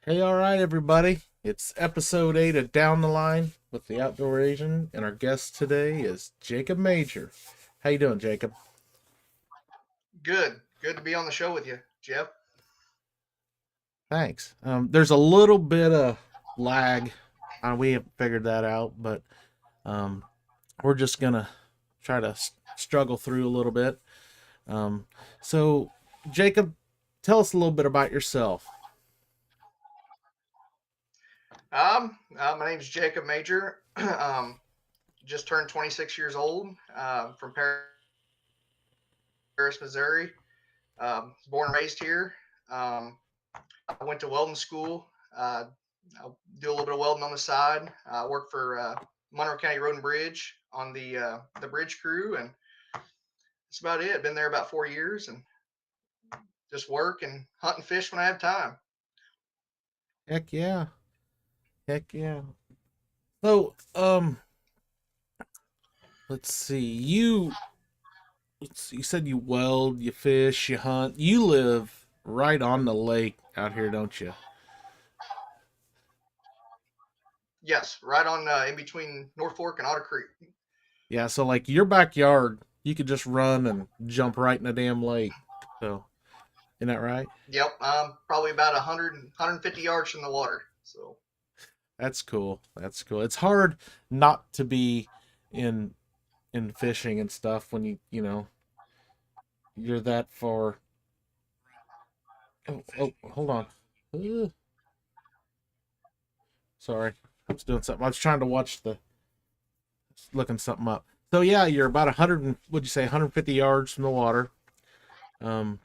Hey, all right, everybody. It's episode 8 of Down the Line with the Outdoor Asian, and our guest today is Jacob Major. How you doing, Jacob? Good. Good to be on the show with you, Jeff. Thanks. There's a little bit of lag. We haven't figured that out, but um, we're just gonna try to struggle through a little bit. Um, so, Jacob, tell us a little bit about yourself. My name's Jacob Major. Just turned 26 years old. From Paris, Missouri. Born and raised here. I went to welding school. I do a little bit of welding on the side. I work for Monroe County Road and Bridge on the bridge crew, and that's about it. Been there about 4 years, and just work and hunt and fish when I have time. Heck yeah, heck yeah. So, let's see. You said you weld, you fish, you hunt. You live right on the lake out here, don't you? Yes, right on in between North Fork and Otter Creek. Yeah, so like your backyard, you could just run and jump right in a damn lake. So, isn't that right? Yep, probably about 150 yards from the water. So That's cool. That's cool. It's hard not to be in in fishing and stuff when you're that far. Oh, hold on. Uh, Sorry. I was doing something. I was trying to watch the looking something up. So yeah, you're about 100 and would you say 150 yards from the water. Um,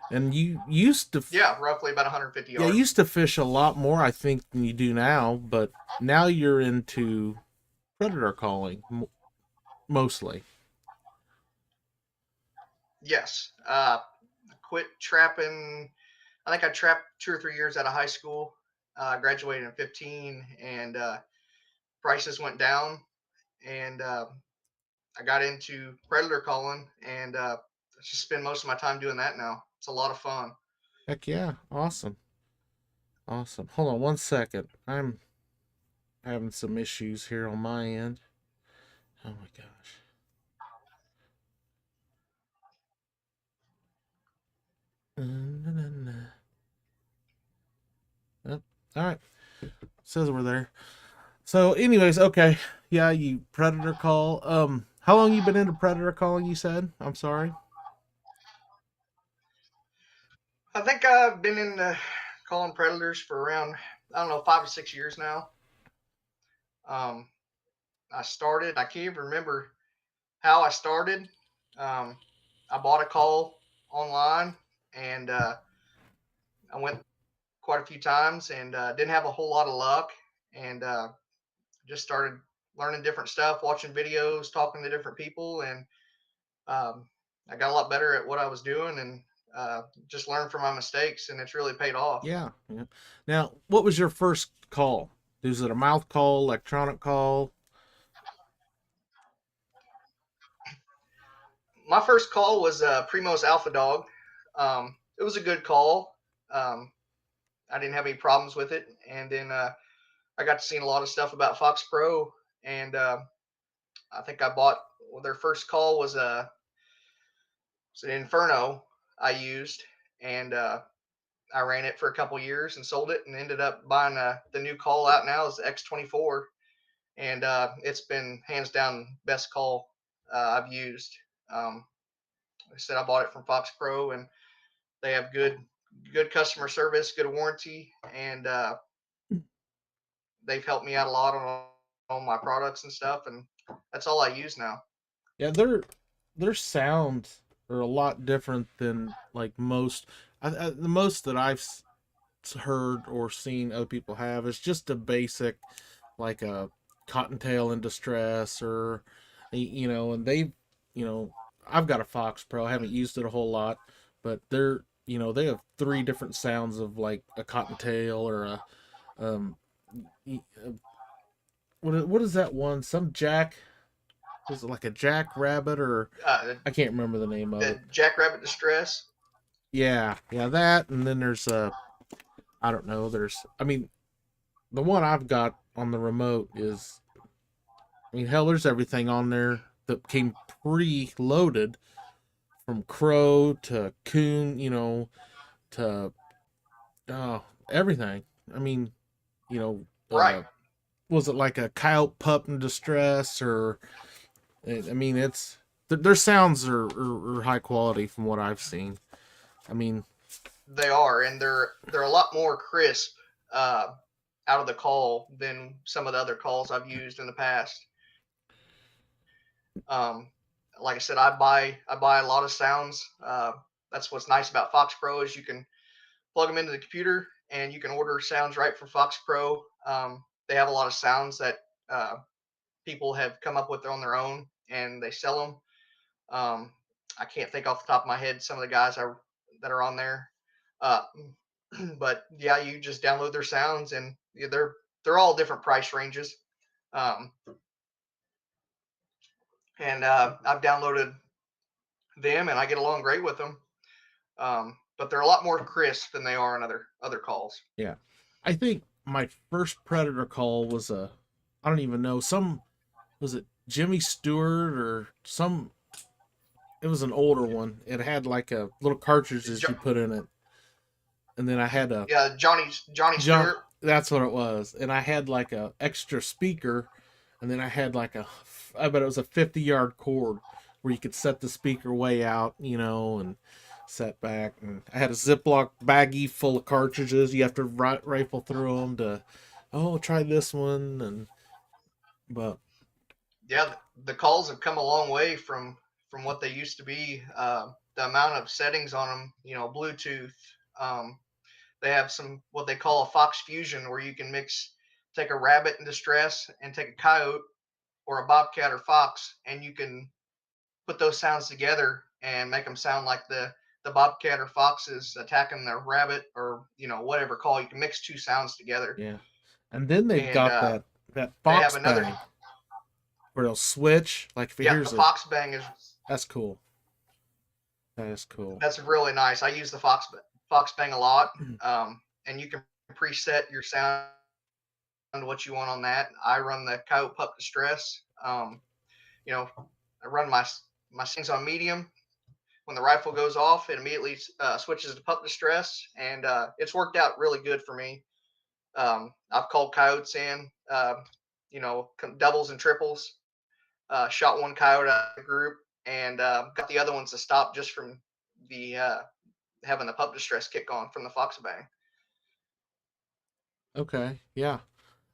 and you used to, yeah, roughly about 150 yeah, you yards. used to fish a lot more, I think, than you do now. But now you're into predator calling mostly. Yes, quit trapping. I think I trapped 2 or 3 years out of high school. Graduated in 15, and prices went down, and I got into predator calling, and I just spend most of my time doing that now. It's a lot of fun. Heck yeah, awesome, awesome. Hold on one second. I'm having some issues here on my end. Oh my gosh. Oh, all right, says we're there. So, anyways, okay, yeah, you predator call. How long you been into predator calling? You said. I'm sorry. I think I've been in calling predators for around, I don't know, 5 to 6 years now. Um, I can't even remember how I started. Um, I bought a call online, and I went quite a few times, and didn't have a whole lot of luck, and just started learning different stuff, watching videos, talking to different people, and um, I got a lot better at what I was doing, and just learned from my mistakes, and it's really paid off. Yeah, yeah. Now, what was your first call? Was it a mouth call, electronic call? My first call was Primo's Alpha Dog. It was a good call. Um, I didn't have any problems with it, and then I got to see a lot of stuff about Fox Pro, and I think I bought their first call was an Inferno I used, and I ran it for a couple years and sold it, and ended up buying the new call out now is the X24, and it's been hands down best call I've used. Um, I said I bought it from Fox Pro, and they have good customer service, good warranty, and they've helped me out a lot on my products and stuff, and that's all I use now. Yeah, their sounds are a lot different than like most. The most that I've heard or seen other people have is just a basic, like a cottontail in distress, or and they, you know, I've got a Fox Pro. I haven't used it a whole lot, but they have three different sounds of like a cottontail or a um what is that one? Some jack, was it like a jackrabbit, or Uh, I can't remember the name of the it. Jackrabbit Distress. Yeah, yeah, that, and then there's I don't know. I mean, the one I've got on the remote is, I mean, hell, there's everything on there that came pre-loaded, from crow to coon, to everything. I mean, you know, Right. was it like a coyote pup in distress, or I mean, their sounds are high quality from what I've seen. I mean, They are, and they're a lot more crisp out of the call than some of the other calls I've used in the past. Um, like I said, I buy a lot of sounds. That's what's nice about Fox Pro is you can plug them into the computer and you can order sounds right from Fox Pro. They have a lot of sounds that uh, people have come up with on their own and they sell them. I can't think off the top of my head some of the guys that are on there, uh, but yeah, you just download their sounds and they're all different price ranges. Um, and I've downloaded them and I get along great with them. But they're a lot more crisp than they are on other calls. yeah. I think my first Predator call was I don't even know, was it Jimmy Stewart or some, it was an older one. It had like a little cartridges you put in it. And then I had a Yeah, Johnny John, Stewart. that's what it was. And I had like a extra speaker, and then I had like I bet it was a 50-yard cord where you could set the speaker way out, and set back. And I had a Ziploc baggie full of cartridges. You have to rifle through them to, oh, try this one. But Yeah, the calls have come a long way from what they used to be. The amount of settings on them, Bluetooth. Um, they have some what they call a Fox Fusion, where you can take a rabbit in distress and take a coyote or a bobcat or fox, and you can put those sounds together and make them sound like the bobcat or fox is attacking the rabbit or whatever call. You can mix two sounds together, yeah. And then they've and got that they have Fox another. bang where they'll switch. Like if it Yeah, the hears a, fox bang is that's cool. That is cool. that's really nice. I use the fox bang a lot, and you can preset your sound to what you want on that. I run the coyote pup distress. You know, I run my settings on medium. When the rifle goes off, it immediately switches to pup distress, and it's worked out really good for me. I've called coyotes in, doubles and triples. Shot one coyote out of the group, and got the other ones to stop just from the having the pup distress kick on from the fox bang. Okay, yeah.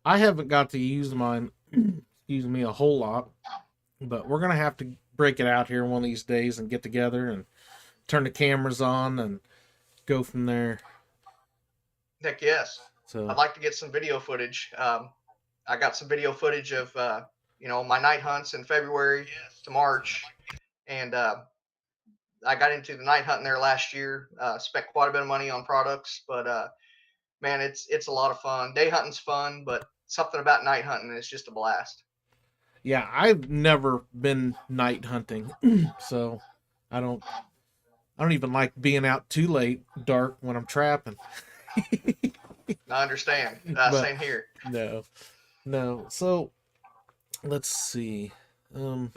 I haven't got to use mine, excuse me, a whole lot, but we're gonna have to break it out here one of these days and get together and turn the cameras on and go from there. Heck yes, I'd So like to get some video footage. I got some video footage of my night hunts in February to March, and I got into the night hunting there last year. Spent quite a bit of money on products, but man, it's a lot of fun. Day hunting's fun, but something about night hunting is just a blast. yeah, I've never been night hunting, so I don't I don't even like being out too late, dark when I'm trapping. I understand. But Same here. no, no. So let's see. Um,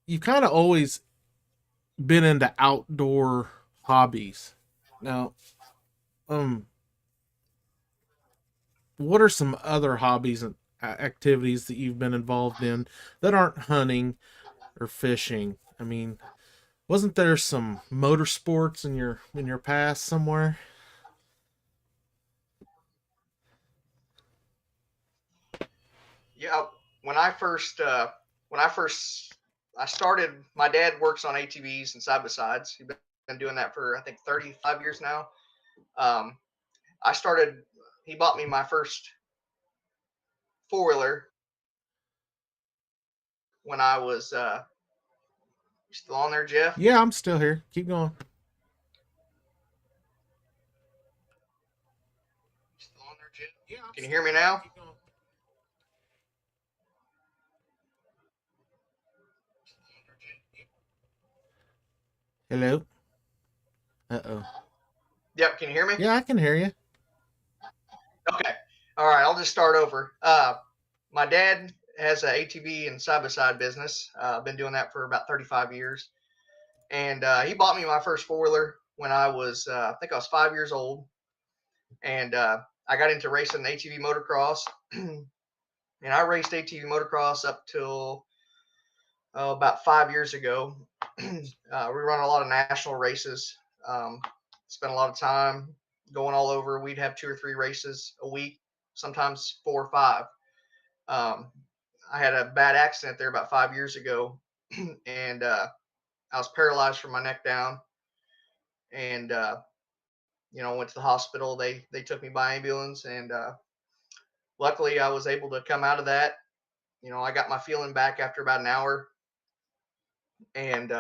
you've kind of always been into outdoor hobbies. Now, um, what are some other hobbies and activities that you've been involved in that aren't hunting or fishing? I mean, wasn't there some motorsports in your past somewhere? Yeah, when I first when I first I started, my dad works on ATVs and side by sides. He's been doing that for I think 35 years now. Um, I started. He bought me my first four wheeler when I was still on there, Jeff. Yeah, I'm still here. Keep going. Still on there, Jeff. Can you hear me now? Hello. Uh oh. Yep. Can you hear me? Yeah, I can hear you. Okay. All right. I'll just start over. My dad has an ATV and side by side business. I've been doing that for about 35 years. And he bought me my first four wheeler when I was, I think I was 5 years old. And I got into racing ATV motocross. And I raced ATV motocross up till about 5 years ago. We run a lot of national races. Um, Spent a lot of time going all over. We'd have two or three races a week, sometimes four or five. Um, I had a bad accident there about 5 years ago, and I was paralyzed from my neck down. And went to the hospital. They took me by ambulance, and luckily I was able to come out of that. I got my feeling back after about an hour, and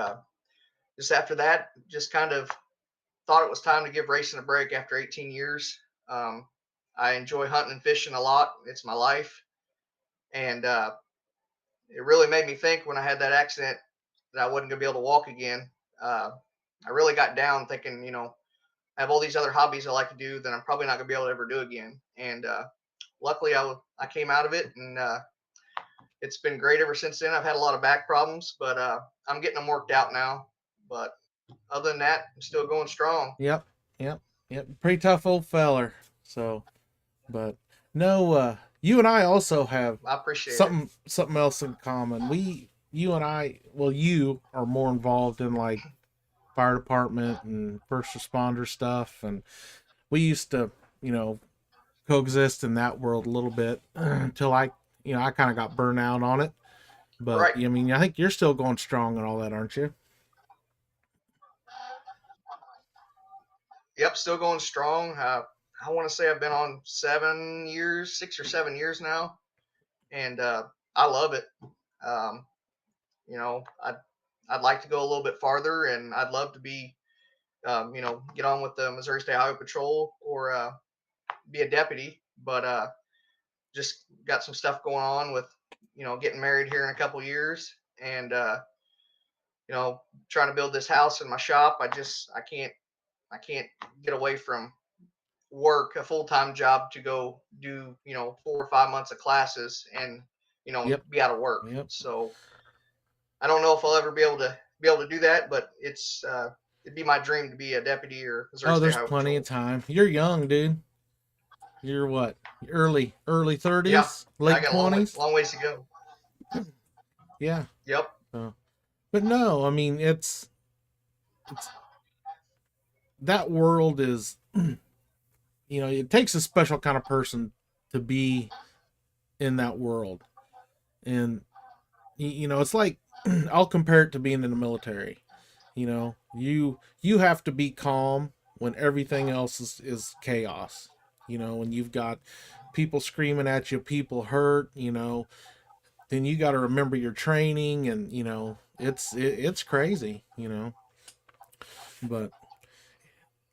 just after that, just kind of thought it was time to give racing a break after 18 years. Um, I enjoy hunting and fishing a lot. It's my life, and it really made me think when I had that accident that I wasn't going to be able to walk again. Uh, I really got down thinking, I have all these other hobbies I like to do that I'm probably not going to be able to ever do again. And luckily, I came out of it, and it's been great ever since then. I've had a lot of back problems, but I'm getting them worked out now. But other than that, I'm still going strong. Yep, yep, yep. Pretty tough old feller. So, but no, you and I also have I appreciate it. something else in common. You and I, well, you are more involved in like fire department and first responder stuff, and we used to, you know, coexist in that world a little bit until I kind of got burned out on it. But Right. I mean, I think you're still going strong and all that, aren't you? Yep, still going strong. I want to say I've been on 7 years, 6 or 7 years now, and I love it. Um, I'd like to go a little bit farther, and I'd love to be, get on with the Missouri State Highway Patrol or be a deputy. But just got some stuff going on with, getting married here in a couple years, and trying to build this house in my shop. I can't get away from work a full-time job to go do 4 or 5 months of classes and Yep, be out of work. yep. So I don't know if I'll ever be able to do that, but it'd be my dream to be a deputy or Missouri Oh, State there's Highway plenty of Patrol. time. You're young, dude. You're what? Early Yeah, 30s, I late got a long way 20s. long ways to go. Yeah. Yep. So, but no, I mean it's that world is it takes a special kind of person to be in that world, and it's like I'll compare it to being in the military. You have to be calm when everything else is chaos. When you've got people screaming at you, people hurt, then you got to remember your training, and it's crazy, but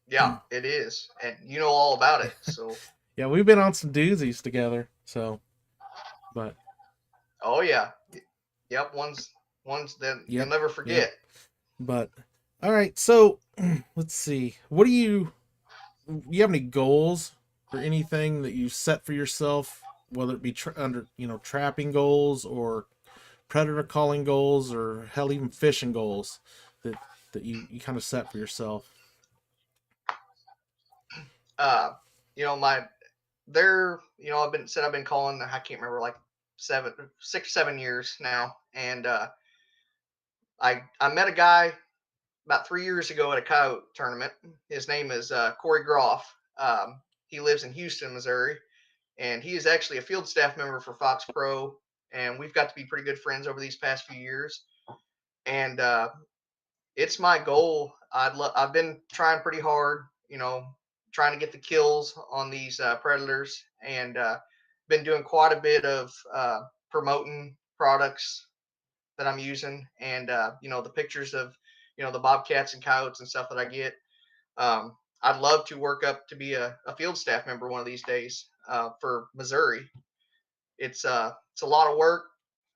Yeah, it is, and you know all about it. So, yeah, we've been on some doozies together. So, but oh yeah, yep. Ones that you'll yep, never yep. forget. But all right, so let's see. What you have any goals or anything that you set for yourself, whether it be under trapping goals or predator calling goals or hell even fishing goals that you kind of set for yourself? Uh, my I've been calling. I can't remember, like 6, 7 years now, and I met a guy about 3 years ago at a coyote tournament. His name is Corey Groff. He lives in Houston, Missouri, and he is actually a field staff member for Fox Pro. And we've got to be pretty good friends over these past few years. And it's my goal. I've been trying pretty hard, trying to get the kills on these predators, and been doing quite a bit of promoting products that I'm using, and the pictures of the bobcats and coyotes and stuff that I get. I'd love to work up to be a field staff member one of these days for Missouri. It's a lot of work.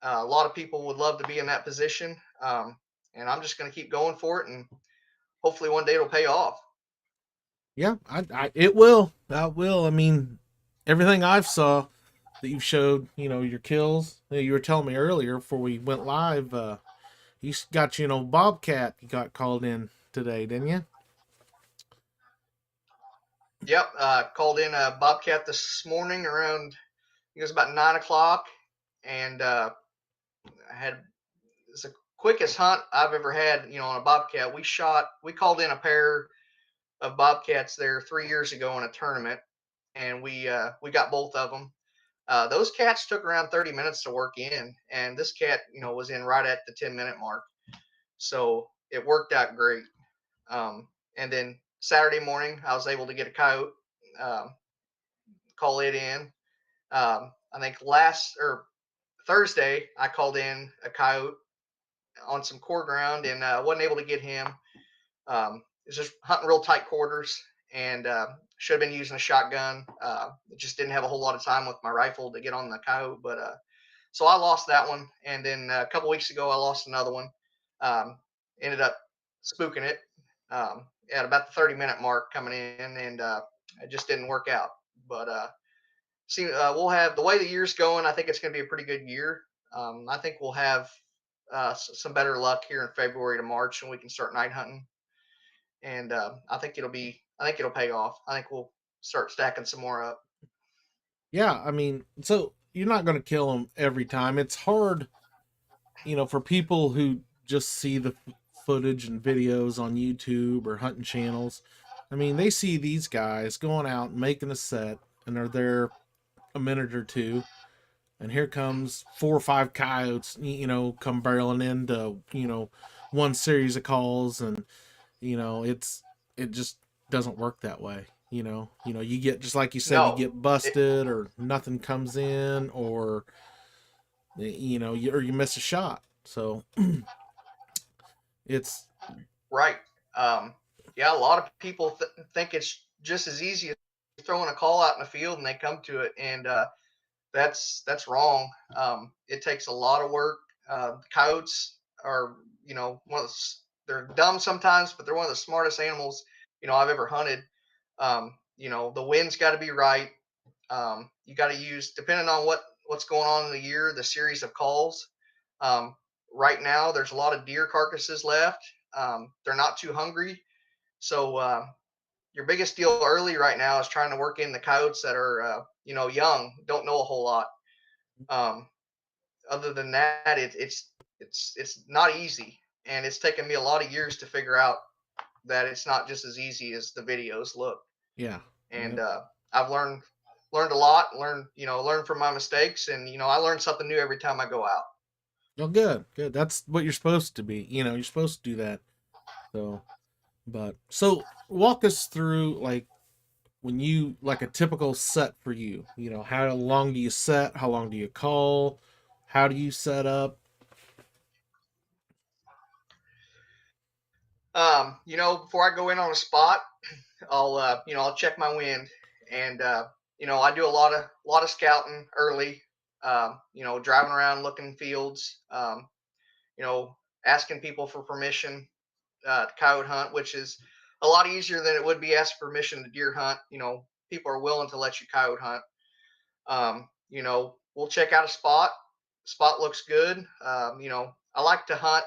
A lot of people would love to be in that position, and I'm just going to keep going for it, and hopefully one day it'll pay off. Yeah, it will. That will. I mean, everything I've saw that you've showed, your kills. You were telling me earlier before we went live. You got bobcat. You got called in today, didn't you? Yep, called in a bobcat this morning around, it was about 9 o'clock, and I had it's the quickest hunt I've ever had. On a bobcat, we called in a pair of bobcats there 3 years ago in a tournament, and we got both of them. Those cats took around 30 minutes to work in, and this cat, was in right at the 10-minute mark. So it worked out great. And then Saturday morning, I was able to get a coyote, um, call it in. I think last or Thursday, I called in a coyote on some core ground and wasn't able to get him. It was just hunting real tight quarters and should have been using a shotgun. Just didn't have a whole lot of time with my rifle to get on the coyote, but so I lost that one. And then a couple weeks ago, I lost another one. Um, Ended up spooking it at about the 30-minute mark coming in, and it just didn't work out. But see, we'll have the way the year's going. I think it's going to be a pretty good year. I think we'll have some better luck here in February to March, and we can start night hunting. And I think it'll pay off. I think we'll start stacking some more up. Yeah, I mean, so you're not going to kill them every time. It's hard, for people who just see the footage and videos on YouTube or hunting channels. I mean, they see these guys going out and making a set, and they're there a minute or two, and here comes 4 or 5 coyotes, come barreling into, one series of calls, and it just doesn't work that way. You get, just like you said, you No, get it, busted or nothing comes in, or or you miss a shot. So it's right. Um, yeah, a lot of people think it's just as easy as throwing a call out in the field and they come to it, and that's wrong. It takes a lot of work. Coyotes are, one of they're dumb sometimes, but they're one of the smartest animals I've ever hunted. The wind's got to be right. You got to use, depending on what's going on in the year, the series of calls. Um, right now, there's a lot of deer carcasses left. They're not too hungry, so your biggest deal early right now is trying to work in the coyotes that are young, don't know a whole lot. Um, Other than that, it's not easy, and it's taken me a lot of years to figure out that it's not just as easy as the videos look. yeah, And yep. I've learned a lot, learned from my mistakes, and I learn something new every time I go out. Oh, good, good. That's what you're supposed to be. You're supposed to do that. So, so walk us through, like, when you, like, a typical set for you. How long do you set? How long do you call? How do you set up? Before I go in on a spot, I'll check my wind, and I do a lot of scouting early. Driving around looking fields. You know, Asking people for permission to coyote hunt, which is a lot easier than it would be asking permission to deer hunt. People are willing to let you coyote hunt. We'll check out a spot. Spot looks good. I like to hunt.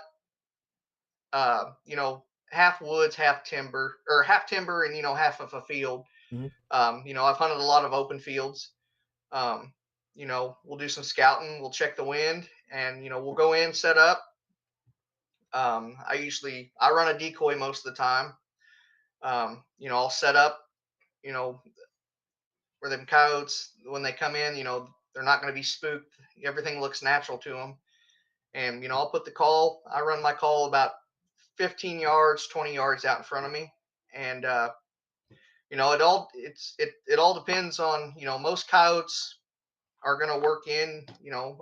Half woods, half timber, or half timber, and half of a field. Mhm. I've hunted a lot of open fields. We'll do some scouting. We'll check the wind, and we'll go in, set up. I run a decoy most of the time. I'll set up. You know, where them coyotes, when they come in, they're not going to be spooked. Everything looks natural to them. And I'll put the call. I run my call about 15 yards, 20 yards out in front of me, and it all depends on most coyotes are going to work in.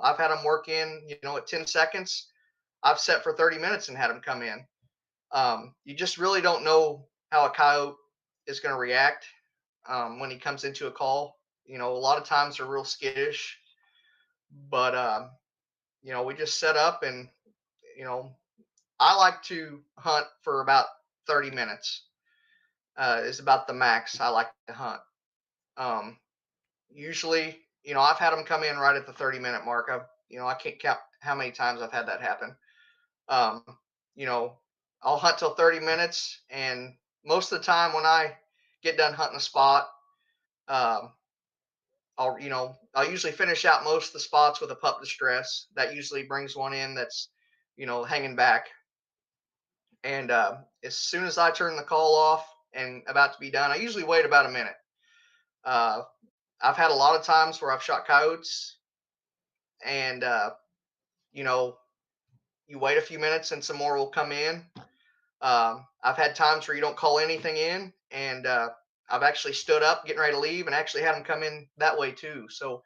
I've had them work in at 10 seconds. I've set for 30 minutes and had them come in. You just really don't know how a coyote is going to react when he comes into a call. A lot of times they're real skittish, but we just set up, and you know, I like to hunt for about 30 minutes. Is about the max I like to hunt. Um, Usually, I've had them come in right at the 30-minute mark. I can't count how many times I've had that happen. Um, you know, I'll hunt till 30 minutes, and most of the time when I get done hunting a spot, um, I'll usually finish out most of the spots with a pup distress. That usually brings one in that's, hanging back. And as soon as I turn the call off and about to be done, I usually wait about a minute. Uh, I've had a lot of times where I've shot coyotes, and you know, you wait a few minutes and some more will come in. I've had times where you don't call anything in, and I've actually stood up, getting ready to leave, and actually had them come in that way too. So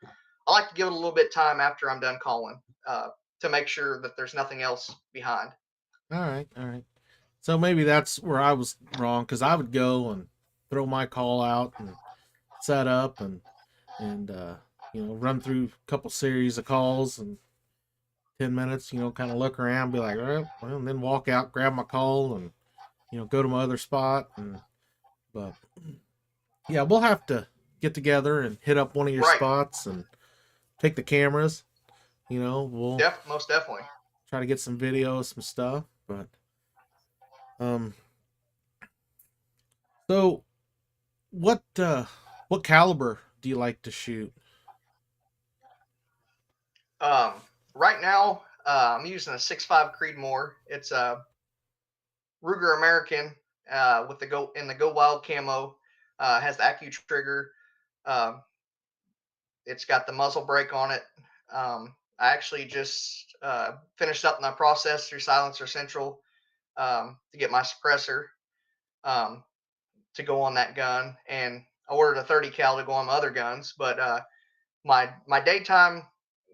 I like to give it a little bit of time after I'm done calling uh, to make sure that there's nothing else behind. All right, all right. So maybe that's where I was wrong because I would go and throw my call out and set up and run through a couple series of calls and 10 minutes, kind of look around, be like, oh, well, and then walk out, grab my call, and go to my other spot. And but yeah, we'll have to get together and hit up one of your Right. spots and take the cameras. We'll Most definitely. try to get some video, some stuff. But um, so what caliber do you like to shoot? Um, right now, I'm using a 6.5 Creedmoor. It's a Ruger American with the Go Wild camo. Has the Accu trigger. Uh, it's got the muzzle brake on it. I actually just finished up my process through Silencer Central to get my suppressor um, to go on that gun, and I ordered a 30 cal to go on my other guns. But my daytime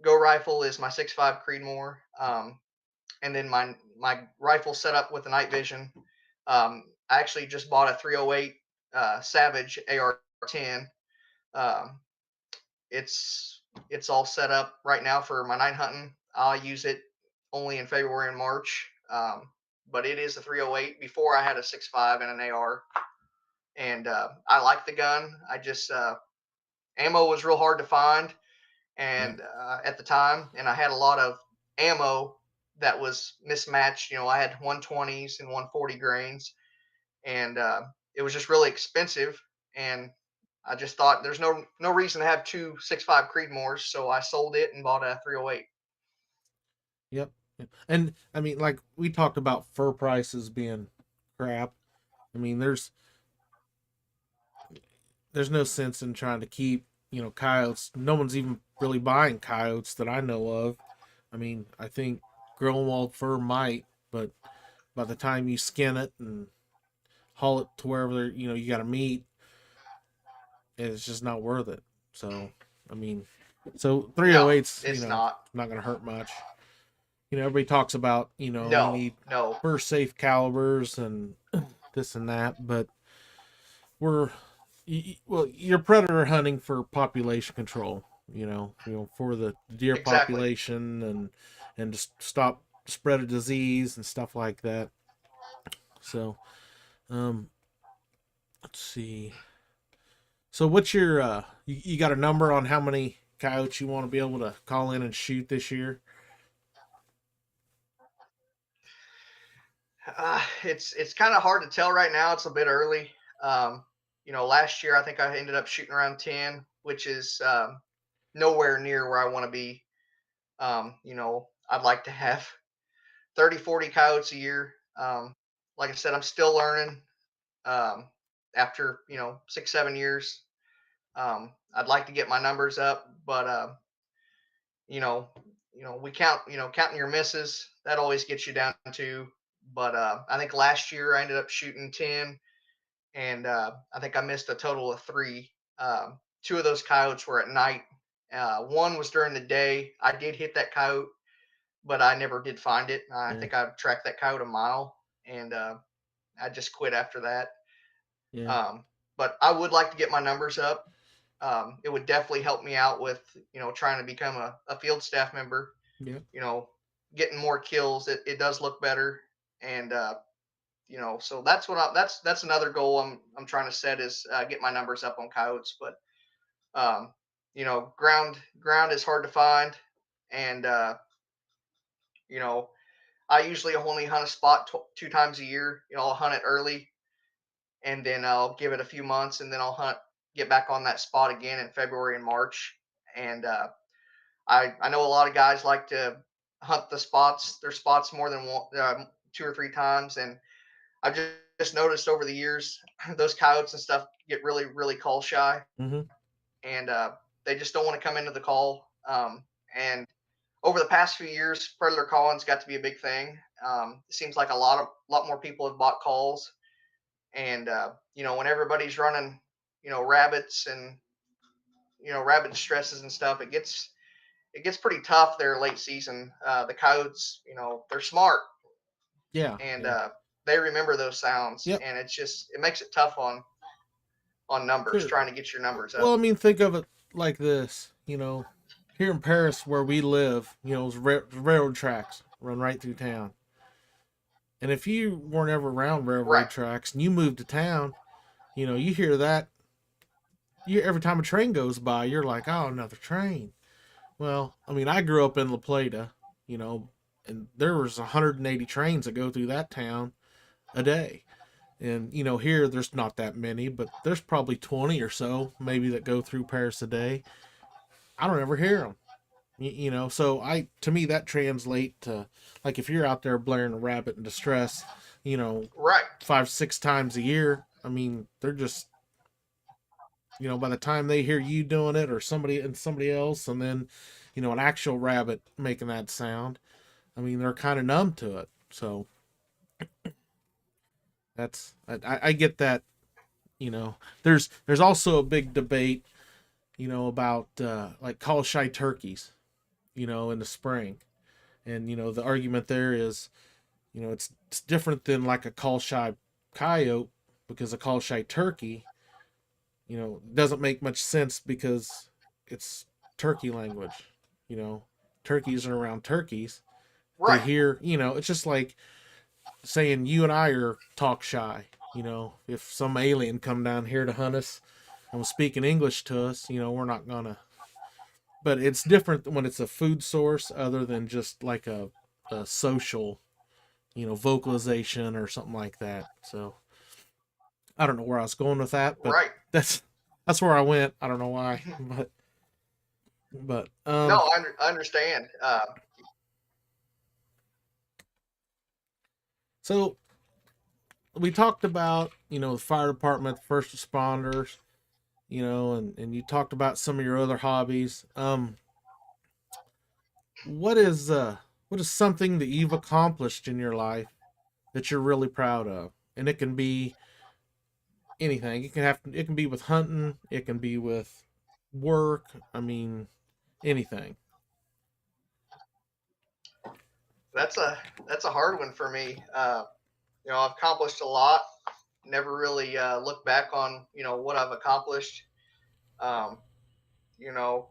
go rifle is my 6.5 Creedmoor, and then my rifle set up with the night vision. I actually just bought a 308 Savage AR-10. Um, it's all set up right now for my night hunting. I'll use it only in February and March. But it is a 308. Before I had a 6.5 and an AR, and I like the gun. I just ammo was real hard to find, Yeah, and at the time, and I had a lot of ammo that was mismatched. I had 120s and 140 grains, and it was just really expensive. And I just thought there's no reason to have two 6.5 Creedmoors, so I sold it and bought a 308. yep. Yep. And I mean, like we talked about fur prices being crap. I mean, there's no sense in trying to keep coyotes. No one's even really buying coyotes that I know of. I mean, I think Growing fur might, but by the time you skin it and haul it to wherever you got to meet, it's just not worth it. So I mean, so No, 308's it's not. not going to hurt much. Everybody talks about you No, need no, fur safe calibers and this and that, but we're well, you're predator hunting for population control. For the deer exactly. population and to stop spread of disease and stuff like that. So, um, let's see. So, what's your you got a number on how many coyotes you want to be able to call in and shoot this year? It's kind of hard to tell right now. It's a bit early. Um, last year I think I ended up shooting around 10, which is nowhere near where I want to be. I'd like to have 30, 40 coyotes a year. Like I said, I'm still learning. Um, after 6, 7 years, I'd like to get my numbers up, but you know, we count, counting your misses. That always gets you down to. But I think last year I ended up shooting 10, and I think I missed a total of three. Two of those coyotes were at night. One was during the day. I did hit that coyote, but I never did find it. I Yeah, think I tracked that coyote a mile, and I just quit after that. yeah, Um, but I would like to get my numbers up. It would definitely help me out with trying to become a field staff member. yeah, You know, getting more kills. It does look better, and so that's another goal I'm trying to set is get my numbers up on coyotes. But um, ground is hard to find, and you know, I usually only hunt a spot 2 times a year. I'll hunt it early, and then I'll give it a few months, and then get back on that spot again in February and March. And I know a lot of guys like to hunt their spots more than 2 or 3 times, and I've just noticed over the years those coyotes and stuff get really really call shy, Mm-hmm. and they just don't want to come into the call. And over the past few years, predator calling's got to be a big thing. It seems like a lot more people have bought calls, and when everybody's running, rabbits and rabbit stresses and stuff, it gets pretty tough there late season. The coyotes, they're smart, Yeah, and yeah, they remember those sounds, yep, and it makes it tough on numbers, sure. trying to get your numbers Well, up. I mean, think of it like this. Here in Paris, where we live, railroad tracks run right through town. And if you weren't ever around Right, railroad tracks and you moved to town, you hear that. Every time a train goes by, you're like, oh, another train. Well, I mean, I grew up in La Plata, you know, and there was 180 trains that go through that town a day. And here there's not that many, but there's probably 20 or so maybe that go through Paris a day. I don't ever hear them. So to me that translate to, like, if you're out there blaring a rabbit in distress, you know, right, 5 6 times a year. I mean, they're just, by the time they hear you doing it or somebody else, and then an actual rabbit making that sound, I mean, they're kind of numb to it. So I get that. There's also a big debate, about like call shy turkeys, in the spring. And the argument there is, it's different than like a call shy coyote, because a call shy turkey, doesn't make much sense because it's turkey language. You know, Turkeys are around turkeys. They right. hear, it's just like saying you and I are talk shy. If some alien come down here to hunt us and was speaking English to us, we're not gonna. But it's different when it's a food source other than just like a social, vocalization or something like that. So I don't know where I was going with that, but Right. that's that's where I went. I don't know why, but No, I understand. so we talked about the fire department, the first responders, and you talked about some of your other hobbies. What is something that you've accomplished in your life that you're really proud of? And it can be anything. It can be with hunting, it can be with work. I mean, anything. That's a hard one for me. I've accomplished a lot. Never really look back on what I've accomplished. Um, you know,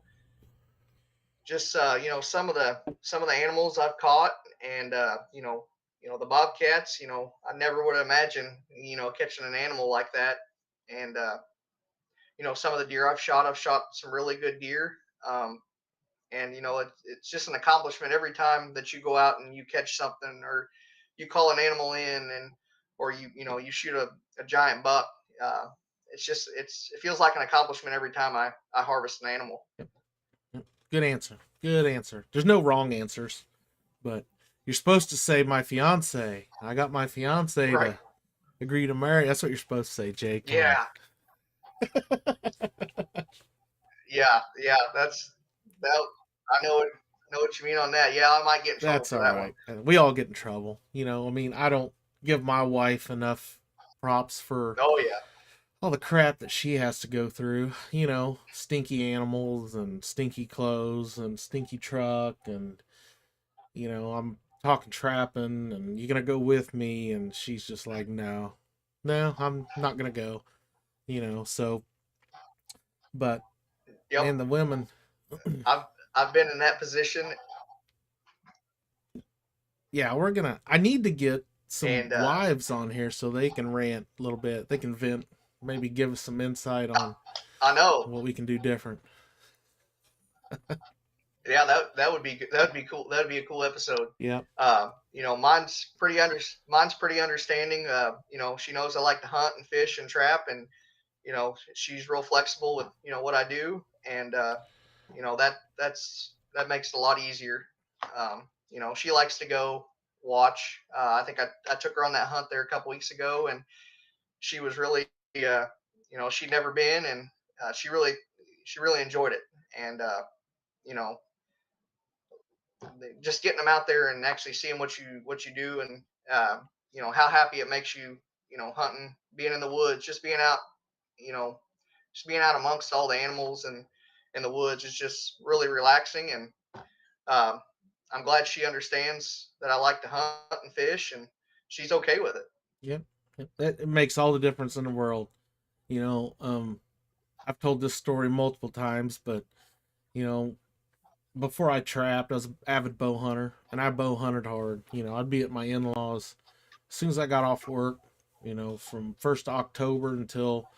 just some of the animals I've caught, and the bobcats. I never would have imagined catching an animal like that, and some of the deer I've shot. I've shot some really good deer. And it's just an accomplishment every time that you go out and you catch something, or you call an animal in, and or you shoot a giant buck. It feels like an accomplishment every time I harvest an animal. Yep. Yep. Good answer. Good answer. There's no wrong answers, but you're supposed to say my fiance. I got my fiance Right. to agree to marry. That's what you're supposed to say, Jake. Come on. Yeah. Yeah. That's that. I know what you mean on that. Yeah, I might get in trouble That's for all that one. right. We all get in trouble. I mean, I don't give my wife enough props for Oh yeah. all the crap that she has to go through. Stinky animals and stinky clothes and stinky truck, and I'm talking trapping, and you're gonna go with me, and she's just like, no, no, I'm not gonna go. So, but Yep. man, the women, I've I've been in that position, yeah, I need to get some and wives on here so they can rant a little bit. They can vent, maybe give us some insight on I know. what we can do different. Yeah, that would be cool. That would be a cool episode. Yeah, You know, mine's pretty understanding. You know, she knows I like to hunt and fish and trap, and you know, she's real flexible with what I do, and you know that makes it a lot easier. You know, she likes to go watch. I think I took her on that hunt there a couple weeks ago, and she was really she'd never been, and she really enjoyed it, and you know just getting them out there and actually seeing what you do, and you know how happy it makes you, hunting, being in the woods, just being out, you know just being out amongst all the animals and in the woods is just really relaxing. And um, I'm glad she understands that I like to hunt and fish, and she's okay with it. yeah. It makes all the difference in the world. You know, I've told this story multiple times, but you know, before I trapped, I was an avid bow hunter, and I bow hunted hard. You know, I'd be at my in-laws as soon as I got off work. You know, from first October until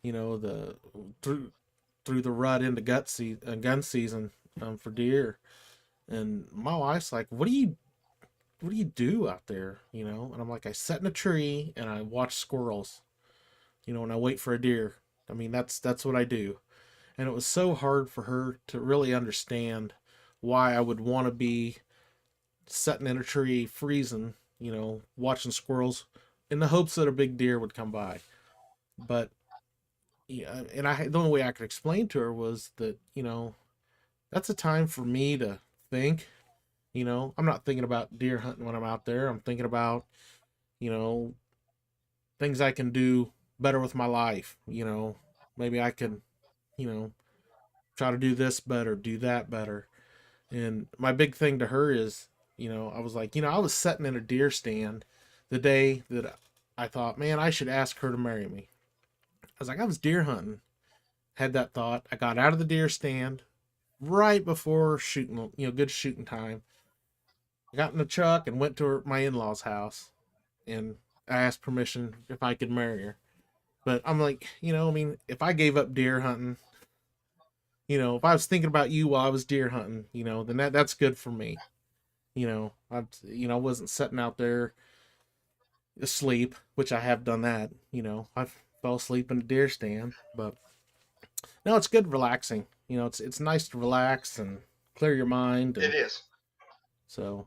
the through the rut into gun season for deer. And my wife's like, what do you do out there? You know, and I'm like, I sit in a tree and I watch squirrels. You know, and I wait for a deer. I mean, that's what I do. And it was so hard for her to really understand why I would want to be sitting in a tree, freezing, watching squirrels in the hopes that a big deer would come by. But yeah, and the only way I could explain to her was that, that's a time for me to think. I'm not thinking about deer hunting when I'm out there. I'm thinking about, you know, things I can do better with my life. Maybe I can, you know, try to do this better, do that better. And my big thing to her is, I was like, I was sitting in a deer stand the day that I thought, man, I should ask her to marry me. I was like, I was deer hunting, had that thought. I got out of the deer stand right before shooting, good shooting time. I got in the truck and went to my in law's house, and I asked permission if I could marry her. But I'm like, I mean, if I gave up deer hunting, if I was thinking about you while I was deer hunting, then that's good for me. I wasn't sitting out there asleep, which I have done that. I fell asleep in a deer stand, but no, it's good relaxing. It's nice to relax and clear your mind, It and is. so.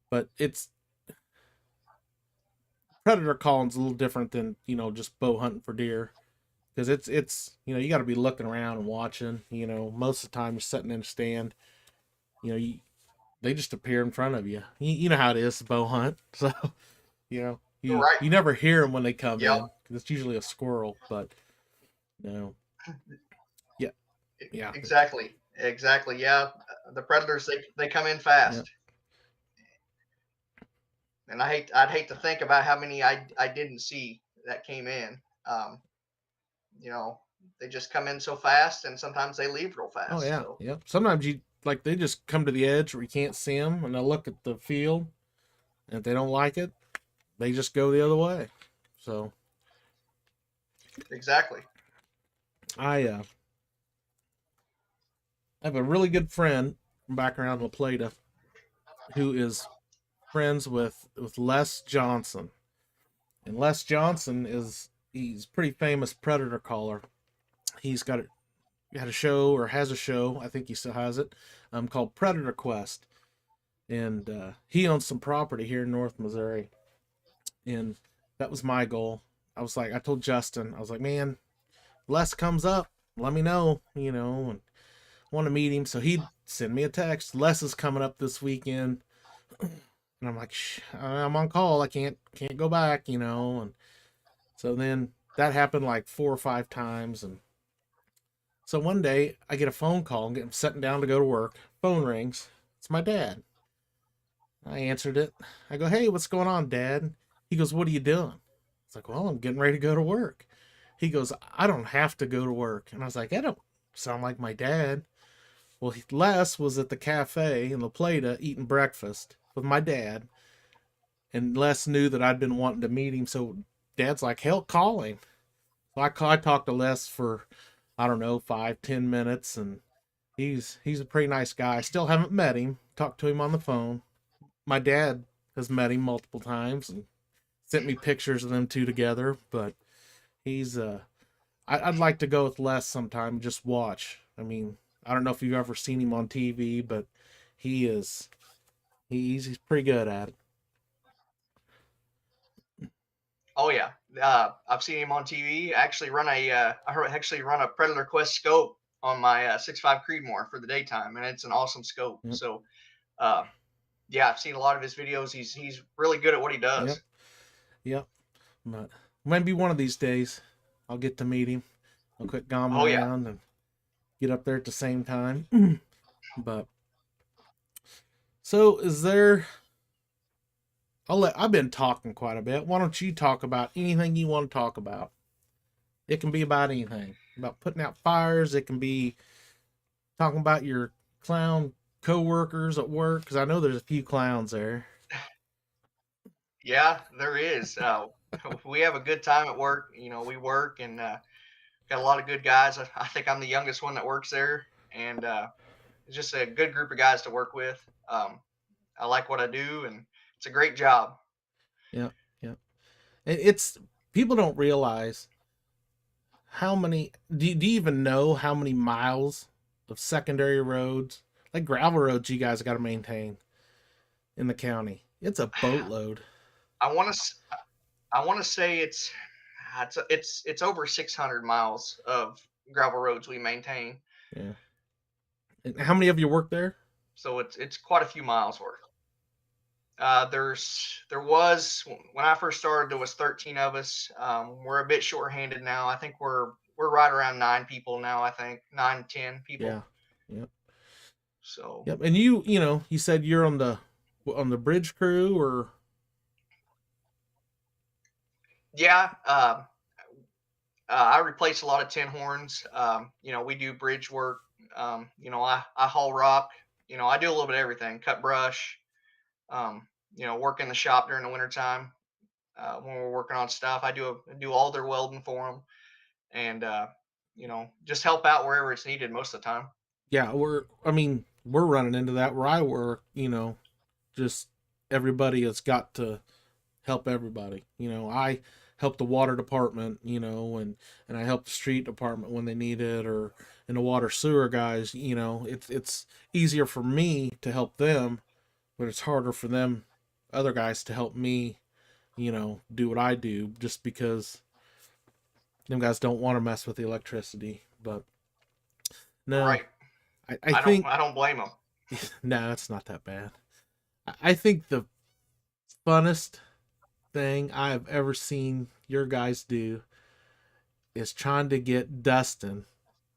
But it's predator calling's a little different than just bow hunting for deer, because it's you got to be looking around and watching. Most of the time you're sitting in a stand. You know, you, they just appear in front of you. You know how it is to bow hunt, so You're you right. you never hear them when they come Yep. in because it's usually a squirrel. But no, yeah, yeah, Exactly. Exactly. Yeah. The predators, they come in yeah. fast, and I'd hate to think about how many I didn't see that came in. Um, you know, they just come in so fast, and sometimes they leave real Oh fast. yeah, So yeah. Sometimes you like they just come to the edge where you can't see them, and they'll look at the field, and if they don't like it, they just go the other way. So exactly. I have a really good friend from back around La Plata who is friends with Les Johnson, and Les Johnson he's a pretty famous predator caller. He's had a show, or has a show, I think he still has it, called Predator Quest, and he owns some property here in North Missouri, and that was my goal. I told Justin, I was like, man, Les comes up, let me know, and I want to meet him. So he'd send me a text. Les is coming up this weekend, and I'm like, I'm on call. I can't go back, And so then that happened like 4 or 5 times, and so one day I get a phone call and get sitting down to go to work. Phone rings. It's my dad. I answered it. I go, hey, what's going on, Dad? He goes, what are you doing? It's like, well, I'm getting ready to go to work. He goes, I don't have to go to work. And I was like, I don't sound like my dad. Well, Les was at the cafe in La Plata eating breakfast with my dad, and Les knew that I'd been wanting to meet him. So Dad's like, hell, call him. So I talked to Les for, I don't know, 5, 10 minutes, and He's a pretty nice guy. I still haven't met him. Talked to him on the phone. My dad has met him multiple times and sent me pictures of them two together. But he's I'd like to go with Les sometime and just watch. I mean, I don't know if you've ever seen him on TV, but he is he's pretty good at it. Oh yeah, I've seen him on TV. I actually run a Predator Quest scope on my 6.5 Creedmoor for the daytime, and it's an awesome scope. Yep, So uh, yeah, I've seen a lot of his videos. He's really good at what he yep, does. yep. But maybe one of these days I'll get to meet him. I'll quit gomming Oh yeah, around and get up there at the same time. But so is there I've been talking quite a bit. Why don't you talk about anything you want to talk about? It can be about anything. About putting out fires, it can be talking about your clown co-workers at work because I know there's a few clowns there. yeah, there is. We have a good time at work. You know, we work and got a lot of good guys. I think I'm the youngest one that works there, and it's just a good group of guys to work with. I like what I do, and it's a great job. Yeah, yeah. It's people don't realize how many. Do you even know how many miles of secondary roads, like gravel roads, you guys got to maintain in the county? It's a boatload. I want to I want to say it's over 600 miles of gravel roads we maintain. Yeah. And how many of you work there? So it's quite a few miles worth. There was when I first started there was 13 of us. We're a bit short-handed now. I think we're right around 9 people now. I think 9, 10 people. Yeah. Yep. So Yep. And you know, you said you're on the bridge crew or yeah, I replace a lot of tin horns. You know, we do bridge work. You know, I haul rock. You know, I do a little bit of everything. Cut brush. You know, work in the shop during the wintertime when we're working on stuff. I do all their welding for them, and you know, just help out wherever it's needed most of the time. yeah, I mean, we're running into that where I work, you know, just everybody has got to help everybody. You know, I help the water department, you know, and I help the street department when they need it, or and the water sewer guys. You know, it's easier for me to help them, but it's harder for them other guys to help me. You know, do what I do just because them guys don't want to mess with the electricity. But no, Right? I think I don't blame them. no, it's not that bad. I think the funnest thing I've ever seen your guys do is trying to get Dustin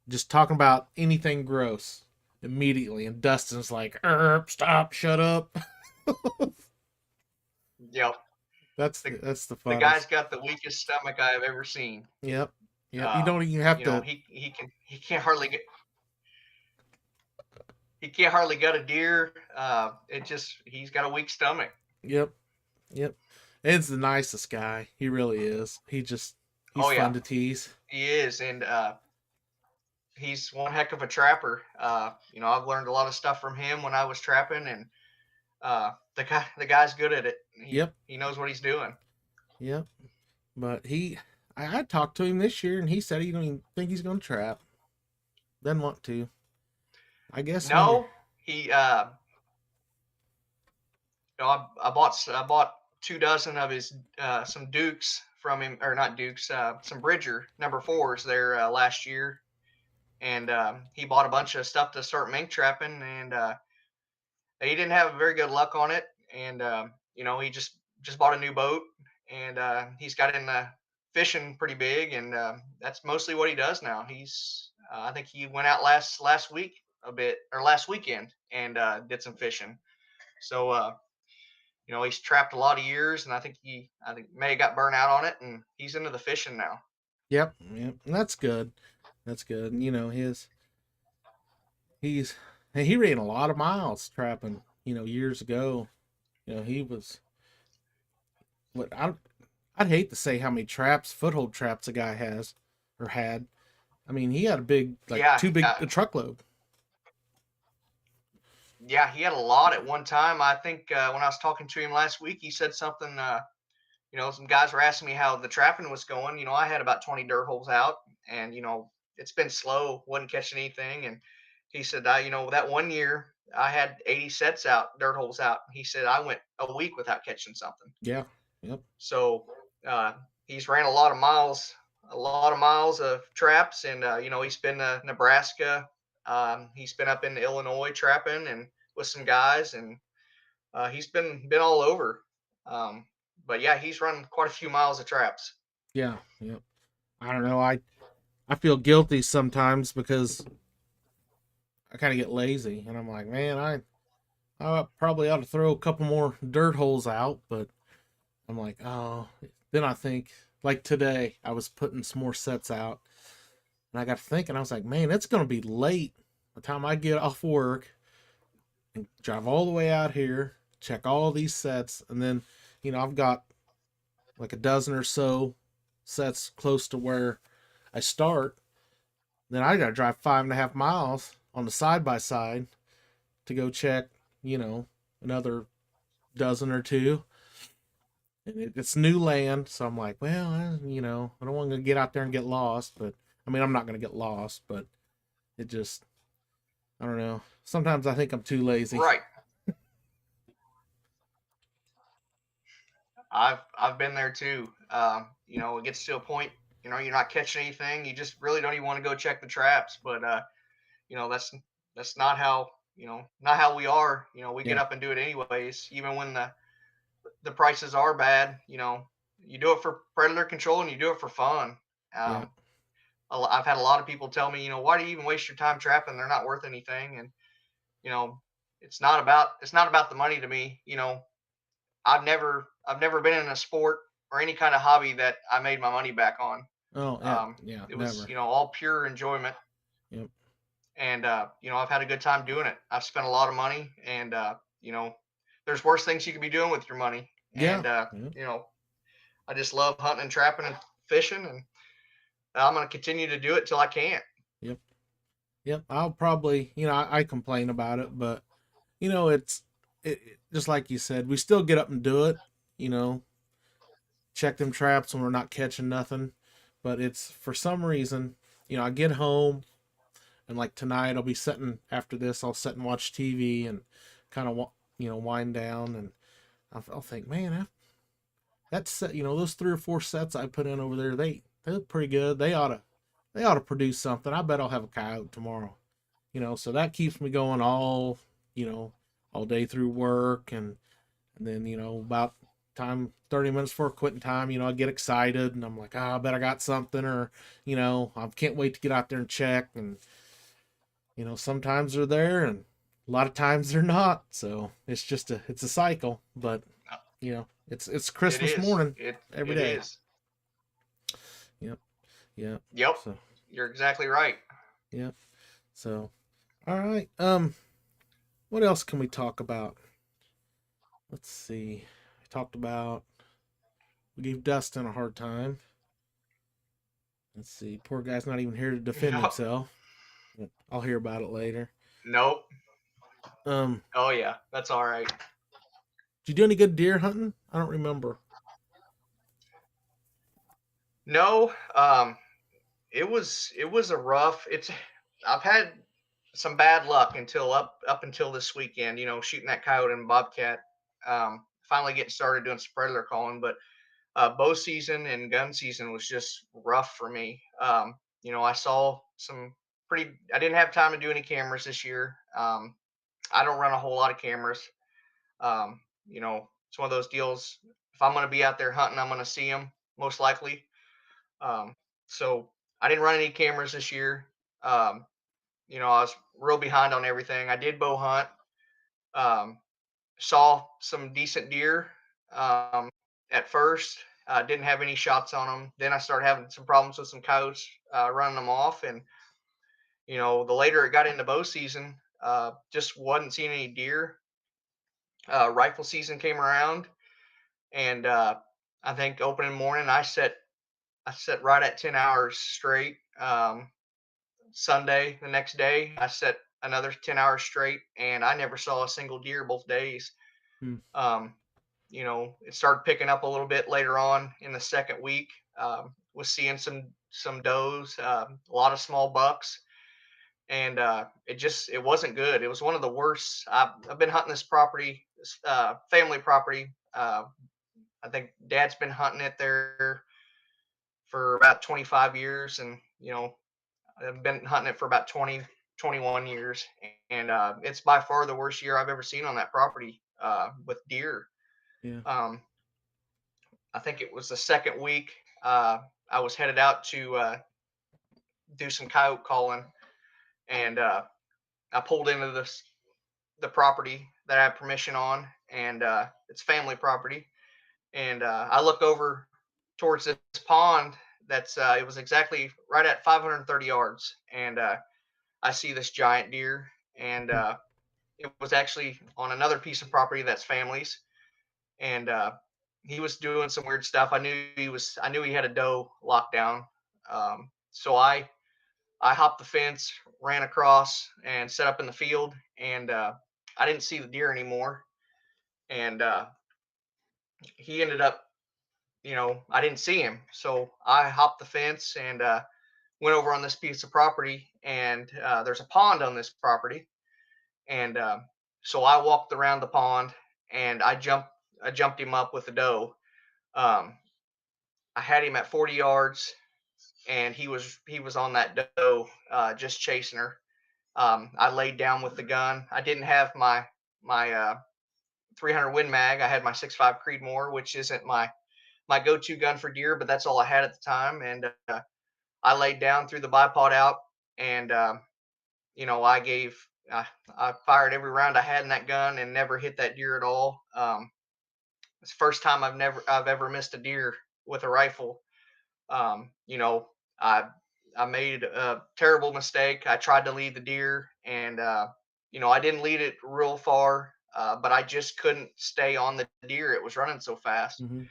just talking about anything gross immediately, and Dustin's like, stop, shut up." Yep. That's the The guy's funnest. got the weakest stomach I have ever seen. Yep, yep. You don't even have You know, to. he can't hardly gut a deer. It just he's got a weak stomach. Yep, yep. Ed's the nicest guy. He really is. He's Oh fun yeah, to tease. he is, and he's one heck of a trapper. You know, I've learned a lot of stuff from him when I was trapping, and the guy's good at it. Yep, He knows what he's doing. yep. But I talked to him this year, and he said he don't even think he's gonna trap. Doesn't want to. I guess when you're No, he you know, I bought 2 dozen of his some Dukes from him, or not Dukes, some Bridger number fours there last year, and he bought a bunch of stuff to start mink trapping, and he didn't have very good luck on it, and you know, he just bought a new boat, and he's got in fishing pretty big, and that's mostly what he does now. I think he went out last week a bit, or last weekend, and did some fishing. So you know, he's trapped a lot of years, and I think May got burnt out on it, and he's into the fishing now. yep, yep. That's good. That's good. You know, he's and he ran a lot of miles trapping, you know, years ago. You know, he was what I'd hate to say how many traps, foothold traps a guy has or had. I mean, he had a big like Yeah, too big a truckload. Yeah, he had a lot at one time. I think when I was talking to him last week, he said something. Some guys were asking me how the trapping was going. I had about 20 dirt holes out, and it's been slow, wasn't catching anything. And he said, that one year I had 80 sets out, dirt holes out. He said I went a week without catching something. Yeah. Yep. So uh, he's ran a lot of miles of traps, and he's been to Nebraska. He's been up in Illinois trapping and with some guys, and he's been all over. Um, but yeah, he's run quite a few miles of traps. Yeah. Yep. I don't know. I feel guilty sometimes because I kind of get lazy, and I'm like, man, I probably ought to throw a couple more dirt holes out, but I'm like, oh. Then I think, like today, I was putting some more sets out, and I got to thinking, I was like, man, it's gonna be late by the time I get off work and drive all the way out here, check all these sets, and then, I've got like a dozen or so sets close to where I start. Then I gotta drive 5.5 miles on the side by side to go check, you know, another dozen or two. And it's new land, so I'm like, well, I don't want to get out there and get lost. But I mean, I'm not gonna get lost, but it just, I don't know. Sometimes I think I'm too lazy. Right. I've been there too. It gets to a point, you're not catching anything. You just really don't even want to go check the traps. But that's not how not how we are. We get Yeah, up and do it anyways, even when the prices are bad. You do it for predator control and you do it for fun. yeah, Um, I've had a lot of people tell me, why do you even waste your time trapping? They're not worth anything. And you know, it's not about the money to me. I've never been in a sport or any kind of hobby that I made my money back on. oh yeah, yeah, It was never. all pure enjoyment, Yep. and I've had a good time doing it. I've spent a lot of money, and there's worse things you could be doing with your money. Yeah, And yep, I just love hunting and trapping and fishing, and I'm gonna continue to do it till I can't. yep, yep. I'll probably, I complain about it, but it's just like you said, we still get up and do it. You know, check them traps when we're not catching nothing. But it's for some reason, I get home and like tonight I'll be sitting after this, I'll sit and watch TV and kind of wind down, and I'll think, man, that set, those 3 or 4 sets I put in over there, they look pretty good. They ought to produce something. I bet I'll have a coyote tomorrow. So that keeps me going you know, all day through work, and then, about time 30 minutes before quitting time, I get excited and I'm like, I bet I got something, or, I can't wait to get out there and check. And, sometimes they're there and a lot of times they're not. So it's a cycle, but it's It Christmas is. morning It every it day. is. Yep. Yep. Yep, So, you're exactly right. yep. So, all right. What else can we talk about? Let's see. I talked about, we gave Dustin a hard time. Let's see. Poor guy's not even here to defend Yep. himself. I'll hear about it later. Nope. Um, Oh yeah, that's all right. did you do any good deer hunting? I don't remember. No, it was a rough. I've had some bad luck up until this weekend. Shooting that coyote and bobcat. Finally getting started doing some predator calling, but bow season and gun season was just rough for me. I saw some pretty. I didn't have time to do any cameras this year. I don't run a whole lot of cameras. It's one of those deals. If I'm going to be out there hunting, I'm going to see them most likely. Um, so I didn't run any cameras this year. Um, I was real behind on everything. I did bow hunt. Um, saw some decent deer at first. Didn't have any shots on them. Then I started having some problems with some coyotes running them off, and the later it got into bow season, just wasn't seeing any deer. Rifle season came around, and I think opening morning I set right at 10 hours straight. Sunday, the next day, I set another 10 hours straight, and I never saw a single deer both days. Mm. Um, it started picking up a little bit later on in the second week. Was seeing some does, a lot of small bucks, and it wasn't good. It was one of the worst. I've been hunting this property, family property. I think Dad's been hunting it there for about 25 years, and I've been hunting it for about 20, 21 years, and it's by far the worst year I've ever seen on that property with deer. Yeah. Um, I think it was the second week. Uh, I was headed out to do some coyote calling, and I pulled into the property that I have permission on, and it's family property. And I look over towards this pond that's it was exactly right at 530 yards, and I see this giant deer, and Mm. it was actually on another piece of property that's family's, and he was doing some weird stuff. I knew he had a doe locked down. So I hopped the fence, ran across, and set up in the field, and I didn't see the deer anymore. And he ended up, I didn't see him, so I hopped the fence and went over on this piece of property, and there's a pond on this property, and so I walked around the pond, and I jumped him up with the doe. Um, I had him at 40 yards, and he was on that doe, just chasing her. I laid down with the gun. I didn't have my 300 Win Mag. I had my 6.5 Creedmoor, which isn't my go-to gun for deer, but that's all I had at the time. And I laid down, threw the bipod out, and I I fired every round I had in that gun and never hit that deer at all. It's the first time I've ever missed a deer with a rifle. Um, you know, I I made a terrible mistake. I tried to lead the deer, and I didn't lead it real far, but I just couldn't stay on the deer. It was running so fast. Mm-hmm.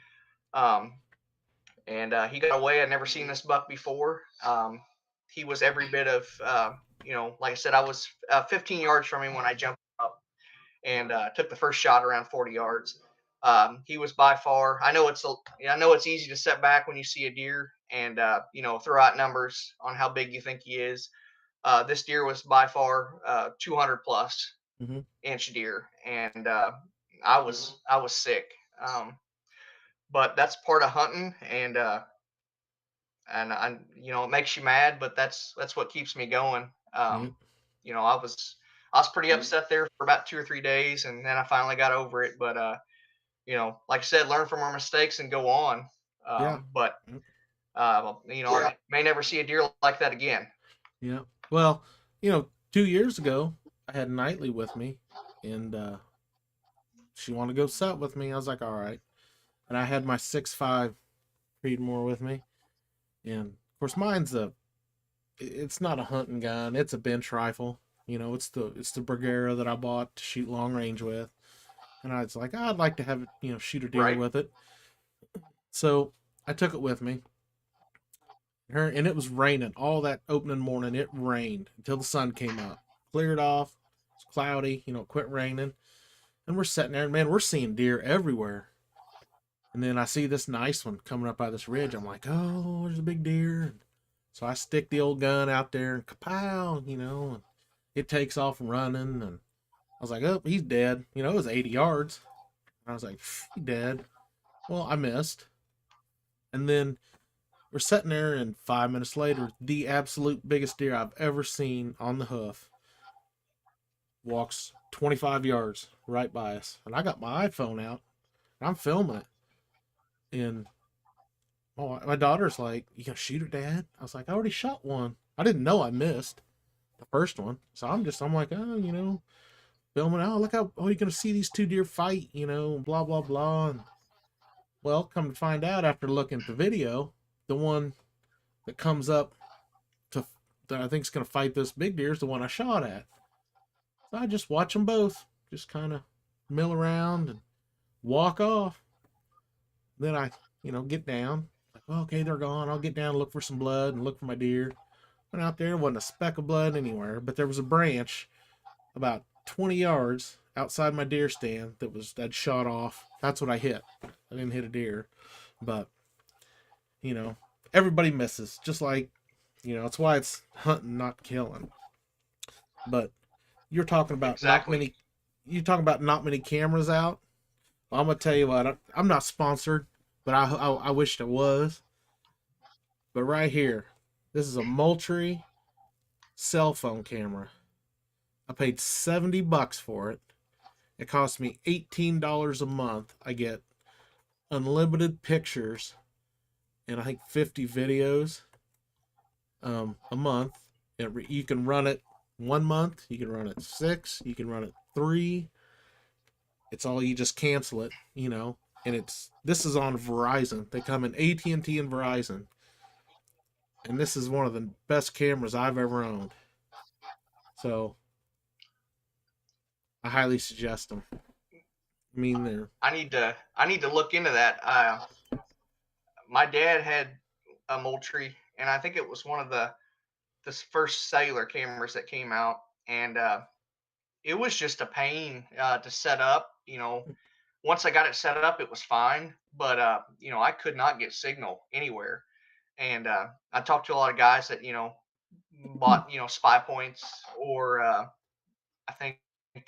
Um, and he got away. I'd never seen this buck before. He was every bit of, like I said, I was 15 yards from him when I jumped up and took the first shot around 40 yards. He was by far. I know it's easy to step back when you see a deer and throw out numbers on how big you think he is. This deer was by far 200 plus Mm-hmm. inch deer, and I was sick. But that's part of hunting, and it makes you mad, but that's what keeps me going. Yep. I was pretty upset there for about 2 or 3 days, and then I finally got over it. But like I said, learn from our mistakes and go on. Yeah. But Yep. I may never see a deer like that again. Yeah. Well, 2 years ago, I had Nightly with me, and she wanted to go set with me. I was like, all right. And I had my 6.5 Creedmoor with me, and of course, it's not a hunting gun. It's a bench rifle. It's the Bergera that I bought to shoot long range with, and I was like, I'd like to have it, shoot a deer Right. with it. So I took it with me. And it was raining all that opening morning. It rained until the sun came up, cleared off. It's cloudy, it quit raining, and we're sitting there, and man, we're seeing deer everywhere. And then I see this nice one coming up by this ridge. I'm like, oh, there's a big deer. And so I stick the old gun out there and kapow, and it takes off running. And I was like, oh, he's dead. It was 80 yards. And I was like, he's dead. Well, I missed. And then we're sitting there, and 5 minutes later, the absolute biggest deer I've ever seen on the hoof walks 25 yards right by us. And I got my iPhone out, and I'm filming it. And my daughter's like, "You gonna shoot it, Dad?" I was like, "I already shot one. I didn't know I missed the first one, so I'm like, oh, filming. Oh, look how you're gonna see these two deer fight, blah blah blah." And well, come to find out after looking at the video, the one that comes up to that I think is gonna fight this big deer is the one I shot at. So I just watch them both, just kind of mill around and walk off. Then I, get down. Like, well, okay, they're gone. I'll get down and look for some blood and look for my deer. Went out there, wasn't a speck of blood anywhere, but there was a branch about 20 yards outside my deer stand that shot off. That's what I hit. I didn't hit a deer, but you know, everybody misses. Just like it's why it's hunting, not killing. But you're talking about not Exactly. many. You talking about not many cameras out. Well, I'm gonna tell you what. I'm not sponsored, but I wished it was. But right here, this is a Moultrie cell phone camera. I paid $70 for it. It cost me $18 a month. I get unlimited pictures and I think 50 videos a month. You can run it 1 month, you can run it 6, you can run it 3. It's all you just cancel it. And this is on Verizon. They come in AT&T and Verizon, and this is one of the best cameras I've ever owned. So I highly suggest them. I mean, they're I need to look into that. My dad had a Moultrie, and I think it was one of the first cellular cameras that came out, and it was just a pain to set up. Once I got it set up, it was fine, but I could not get signal anywhere. And I talked to a lot of guys that bought spy points, or I think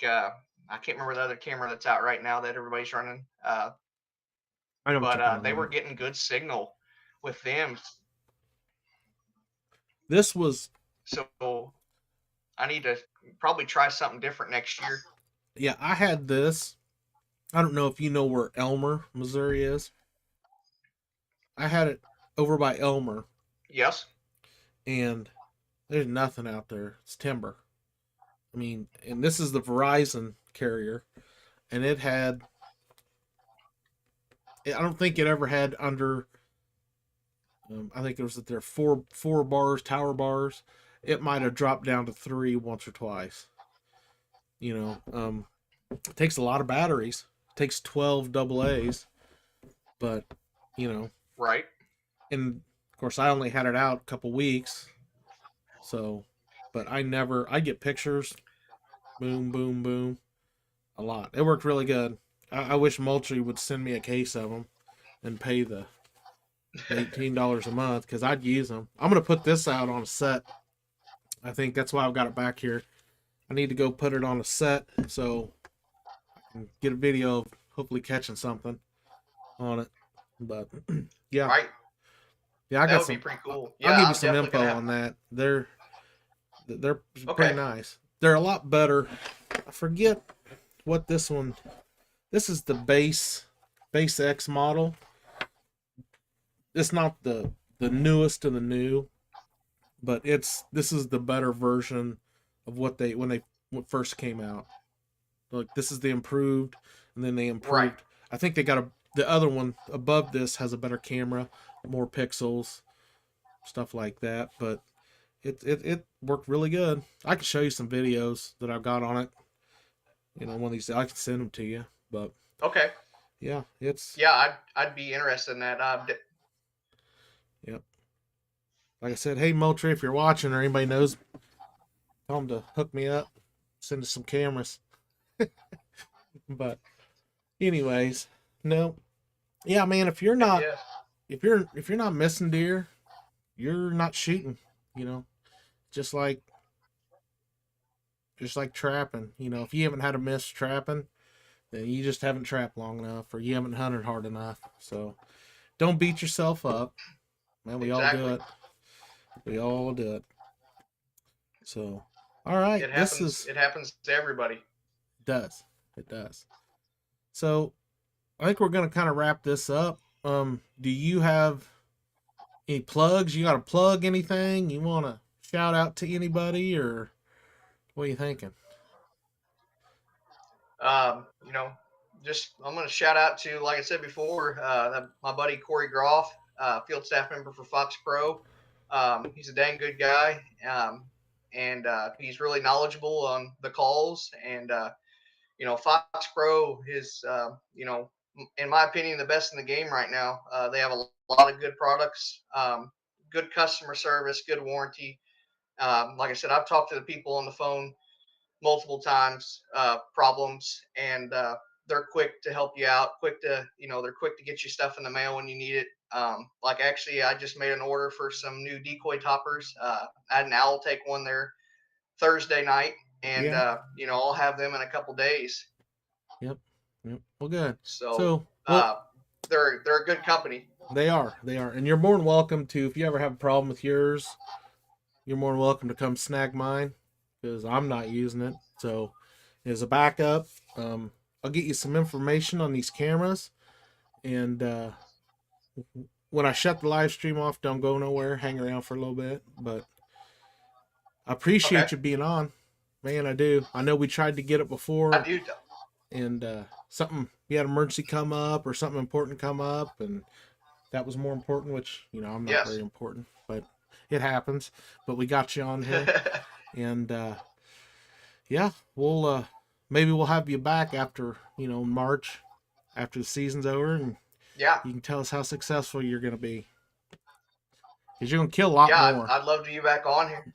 uh, I can't remember the other camera that's out right now that everybody's running, I know what but you're talking they were about. getting good signal with them. This was So I need to probably try something different next year. Yeah, I had this. I don't know if you know where Elmer, Missouri is. I had it over by Elmer, Yes. and there's nothing out there. It's timber. I mean, and this is the Verizon carrier, and it had. I don't think it ever had under. I think it was that there four bars, tower bars. It might have dropped down to 3 once or twice. It takes a lot of batteries. It takes 12 double A's, but you know, Right. and of course I only had it out a couple weeks, so but I get pictures, boom, boom, boom, a lot. It worked really good. I wish Moultrie would send me a case of them and pay the $18 a month because I'd use them. I'm gonna put this out on a set. I think that's why I've got it back here. I need to go put it on a set so I can get a video of hopefully catching something on it. But yeah, Right. yeah, I That got would be some. pretty cool. I'll Yeah, give you I'm some definitely gonna info have. on that. They're pretty Okay. nice. They're a lot better. I forget what this one. This is the base X model. It's not the newest of the new, but this is the better version of what they when they first came out. Like this is the improved, and then they Right. improved. I think they got the other one above this has a better camera, more pixels, stuff like that. But it worked really good. I can show you some videos that I've got on it. One of these I can send them to you. But Okay. yeah, it's Yeah, I'd be interested in that. yeah. Like I said, hey Moultrie, if you're watching or anybody knows, tell them to hook me up, send us some cameras. But anyways, no, yeah, man. Heck yeah. If you're not missing deer, you're not shooting. You know, just like just like trapping. If you haven't had a miss trapping, then you just haven't trapped long enough, or you haven't hunted hard enough. So don't beat yourself up, man. We all do Exactly. it. We all do it. So, all right, It this happens. is It happens to everybody. does it does. So I think we're gonna kind of wrap this up. Do you have any plugs? You got to plug anything? You want to shout out to anybody, or what are you thinking? Um, you know, just I'm going to shout out to, like I said before, my buddy Corey Groff, field staff member for Fox Pro. He's a dang good guy, and he's really knowledgeable on the calls. And Fox Pro is, in my opinion, the best in the game right now. They have a lot of good products, good customer service, good warranty. Like I said, I've talked to the people on the phone multiple times problems, and they're quick to help you out, quick to they're quick to get you stuff in the mail when you need it. Like actually, I just made an order for some new decoy toppers. I had an owl take one there Thursday night, and Yeah. I'll have them in a couple days. Yep. Yep. Well, good. So So, well, uh, they're a good company. they are, and you're more than welcome to. If you ever have a problem with yours, you're more than welcome to come snag mine because I'm not using it. So, as a backup, I'll get you some information on these cameras, and when I shut the live stream off, don't go nowhere. Hang around for a little bit, but I Okay, appreciate you being on, man. I do. I know we tried to get it I before, do. and something you had an emergency come up or something important come up, and that was more important. Which I'm not Yes. very important, but it happens. But we got you on here, and yeah, maybe we'll have you back after March, after the season's over, and Yeah, you can tell us how successful you're gonna be, because you're gonna kill a lot yeah. more. I'd love to be back on here.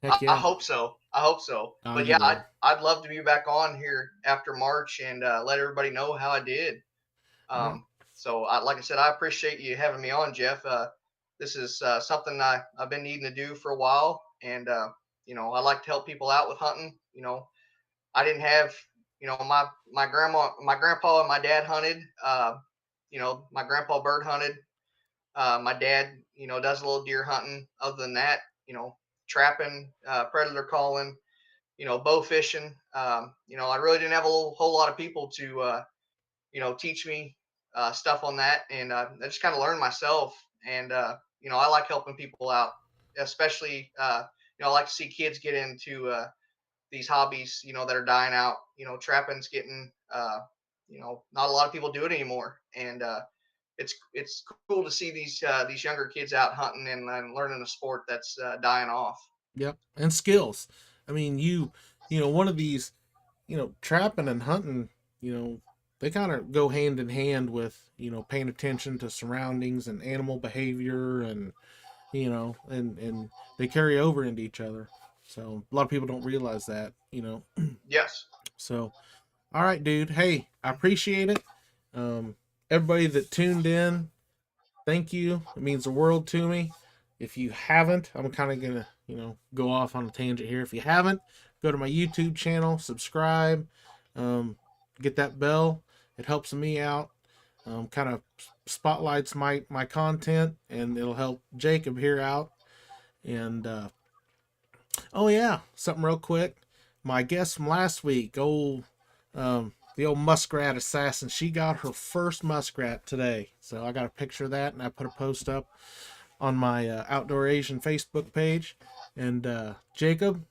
I, Heck I yeah. hope so. I hope so. Oh, But you yeah, will. I'd love to be back on here after March and let everybody know how I did. Yeah. So, like I said, I appreciate you having me on, Jeff. This is something I've been needing to do for a while, and I like to help people out with hunting. I didn't have, my grandpa and my dad hunted. My grandpa bird hunted. My dad, does a little deer hunting. Other than that, trapping, predator calling, bow fishing. I really didn't have a whole lot of people to teach me stuff on that, and I just kind of learned myself. And I like helping people out, especially I like to see kids get into these hobbies, that are dying out. Trapping's getting, not a lot of people do it anymore, and it's cool to see these younger kids out hunting and learning a sport that's dying off. Yep. And skills. I mean, one of these, trapping and hunting, you know, they kind of go hand in hand with, paying attention to surroundings and animal behavior and, and they carry over into each other. So a lot of people don't realize that. Yes, So, all right, dude. Hey, I appreciate it. Um, Everybody that tuned in, thank you. It means the world to me. If you haven't, I'm kind of gonna, go off on a tangent here. If you haven't, go to my YouTube channel, subscribe, um, get that bell. It helps me out. Kind of spotlights my content, and it'll help Jacob here out. And oh yeah, something real quick. My guest from last week, the old muskrat assassin. She got her first muskrat today, so I got a picture of that, and I put a post up on my Outdoor Asian Facebook page. And Jacob,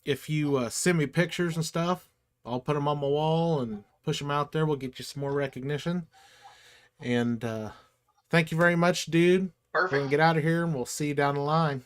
if you send me pictures and stuff, I'll put them on my wall and push them out there. We'll get you some more recognition. And thank you very much, dude. We're perfect. gonna get out of here, and we'll see you down the line.